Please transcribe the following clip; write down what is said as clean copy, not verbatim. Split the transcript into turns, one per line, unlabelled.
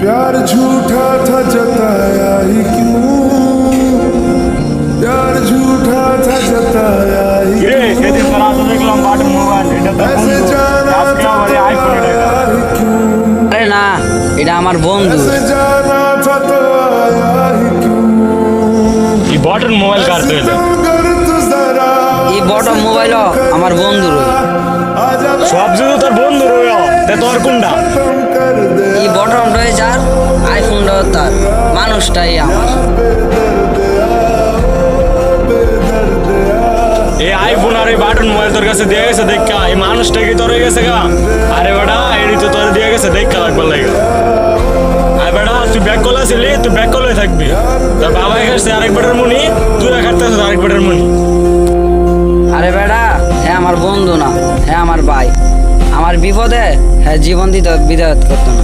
प्यार झूठा था जताया ही क्यों, प्यार झूठा था जताया ही
সেদিন তো রাতে দেখলাম বাটন মোবাইল, এটা তো
ऐसे जाना
আজকে
था
আমার আইফোন
तो आया ही क्यों,
আরে না, এটা আমার বন্ধু।
ऐसे जाना था तो आया ही क्यों,
এই বাটন মোবাইল কার
ऐसे
দিল?
तुम कर तू जरा
এই বটম মোবাইল আমার বন্ধুর।
आजा
সব যদি তোর বন্ধু রইল তে তোর কোনটা?
तुम कर दे
এই বটম রয়ে যার, আইফোনটা তার, মানুষটাই আমার।
এই আইফোন আর এই বাটন মোবাইল তোর কাছে দিয়ে গেছে দেখা, এই মানুষটা কি তোর হয়ে গেছে গা? আরে বেটা এডি তো তোর দিয়ে গেছে দেখা লাগবার লাগে। আরে বেটা তুই ব্যাক কল আসিলি, তুই ব্যাক কল হয়ে থাকবি। তোর বাবা এসেছে আরেক বেটার মনি, তুই রাখাতে আরেক বেটার মনি।
আরে বেটা, হ্যাঁ আমার বন্ধু না, হ্যাঁ আমার ভাই। আমার বিপদে হ্যাঁ জীবন দিতে বিদায় করতো না।